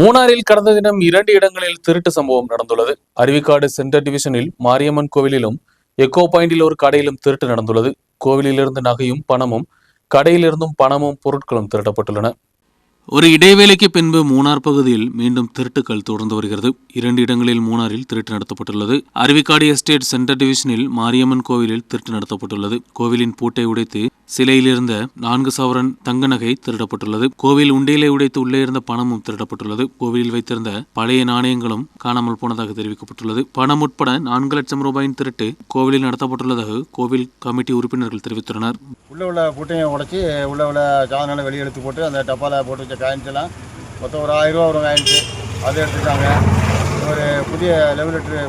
மூணாறில் கடந்த தினம் 2 இடங்களில் திருட்டு சம்பவம் நடந்துள்ளது. அருவிக்காடு சென்டர் டிவிஷனில் மாரியம்மன் கோவிலிலும் எக்கோ பாயிண்டில் ஒரு கடையிலும் திருட்டு நடந்துள்ளது. கோவிலிலிருந்து நகையும் பணமும், கடையிலிருந்தும் பணமும் பொருட்களும் திருடப்பட்டுள்ளன. ஒரு இடைவேளைக்கு பின்பு மூணார் பகுதியில் மீண்டும் திருட்டுக்கள் தொடர்ந்து வருகிறது. 2 இடங்களில் மூணாறில் திருட்டு நடத்தப்பட்டுள்ளது. அருவிக்காடு எஸ்டேட் சென்டர் டிவிஷனில் மாரியம்மன் கோவிலில் திருட்டு நடத்தப்பட்டுள்ளது. கோவிலின் பூட்டை உடைத்து சிலையில் இருந்த 4 சவரன் தங்க நகை திருடப்பட்டுள்ளது. கோவில் உண்டியலை உடைத்து உள்ளே இருந்த பணமும் திருடப்பட்டுள்ளது. கோவிலில் வைத்திருந்த பழைய நாணயங்களும் காணாமல் போனதாக தெரிவிக்கப்பட்டுள்ளது. பணம் உட்பட 4 லட்சம் ரூபாயின் திருட்டு கோவிலில் நடத்தப்பட்டுள்ளதாக கோவில் கமிட்டி உறுப்பினர்கள் தெரிவித்துள்ளனர். உள்ள பூட்டையும் உடைச்சி உள்ள சாதனை வெளியே எடுத்து போட்டு அந்த டப்பாவில் போட்டு வச்ச காயின்ஸ் எல்லாம் மொத்தம் ஒரு 1000 ரூபா வரும் காயின்ஸு அதை எடுத்துருக்காங்க. ஒரு புதிய லெவல் லெட்ரு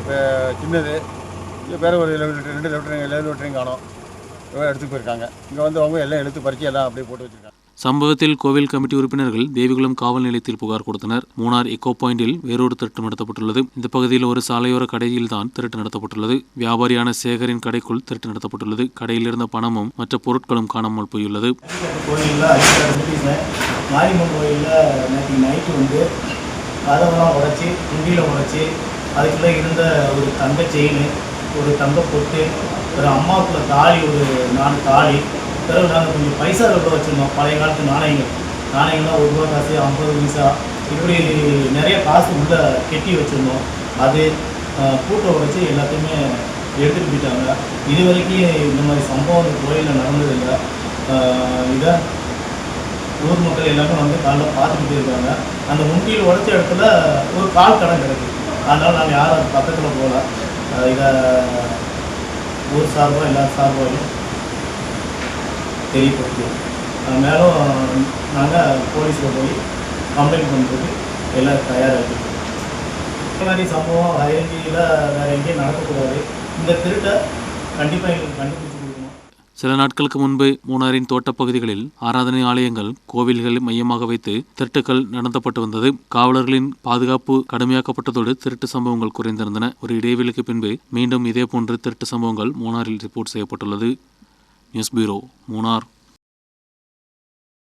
சின்னது பேர் ஒரு ரெண்டு லெவல் லெட்டரையும் காணும் எடுத்து போயிருக்காங்க. இங்கே வந்து அவங்க எல்லாம் எடுத்து பறித்து எல்லாம் அப்படியே போட்டு வச்சிருக்காங்க. சம்பவத்தில் கோவில் கமிட்டி உறுப்பினர்கள் தேவிகுளம் காவல் நிலையத்தில் புகார் கொடுத்தனர். மூணார் எக்கோ பாயிண்டில் வேறொரு திருட்டு நடத்தப்பட்டுள்ளது. இந்த பகுதியில் ஒரு சாலையோர கடையில் தான் திருட்டு நடத்தப்பட்டுள்ளது. வியாபாரியான சேகரின் கடைக்குள் திருட்டு நடத்தப்பட்டுள்ளது. கடையில் இருந்த பணமும் மற்ற பொருட்களும் காணாமல் போயுள்ளது. மாரியம்மன் கோயிலில் நேற்று நைட்டு வந்து கதவெல்லாம் உடைச்சி குண்டியில் உடைச்சி அதுக்குள்ளே இருந்த ஒரு தங்க செயின், ஒரு தங்க பொட்டு, ஒரு அம்மாவுக்குள்ள தாலி, ஒரு 4 தாலி, பிறகு நாங்கள் கொஞ்சம் பைசா கூட வச்சுருந்தோம். பழைய காலத்து நாணயங்கள்லாம் 1 ரூபா காசு, 50 பைசா, இப்படி நிறைய காசு உள்ளே கெட்டி வச்சுருந்தோம். அது பூட்டை உடைச்சி எல்லாத்தையுமே எடுத்துகிட்டு போயிட்டாங்க. இது வரைக்கும் இந்த மாதிரி சம்பவம் இந்த கோயிலில் நடந்ததில்லை. இதை ஊர் மக்கள் எல்லாமே வந்து காலைல பார்த்துக்கிட்டு இருக்காங்க. அந்த முண்டியில் உடைச்ச இடத்துல ஒரு கால் கடன் கிடக்கு. அதனால் நாங்கள் யாரும் அது பக்கத்தில் போகல. இதை ஊர் சார்பாக எல்லா சார்பாகவும் தெரியப்படுத்துவோம். மேலும் நாங்கள் போலீஸில் போய் கம்ப்ளைண்ட் பண்ணுறதுக்கு எல்லாம் தயாராக இருக்கோம். இந்த மாதிரி சம்பவம் அயற்கையில் வேறு எங்கேயும் நடக்கக்கூடாது. இந்த திருட்டை கண்டிப்பாக எங்களுக்கு கண்டுபிடிச்சி கொடுக்கணும். சில நாட்களுக்கு முன்பு மூணாரின் தோட்டப்பகுதிகளில் ஆராதனை ஆலயங்கள், கோவில்களை மையமாக வைத்து திருட்டுக்கள் நடத்தப்பட்டு வந்தது. காவலர்களின் பாதுகாப்பு கடுமையாக்கப்பட்டதோடு திருட்டு சம்பவங்கள் குறைந்திருந்தன. ஒரு இடைவெளிக்கு பின்பு மீண்டும் இதேபோன்று திருட்டு சம்பவங்கள் மூணாரில் ரிப்போர்ட் செய்யப்பட்டுள்ளது. News bureau, Munnar.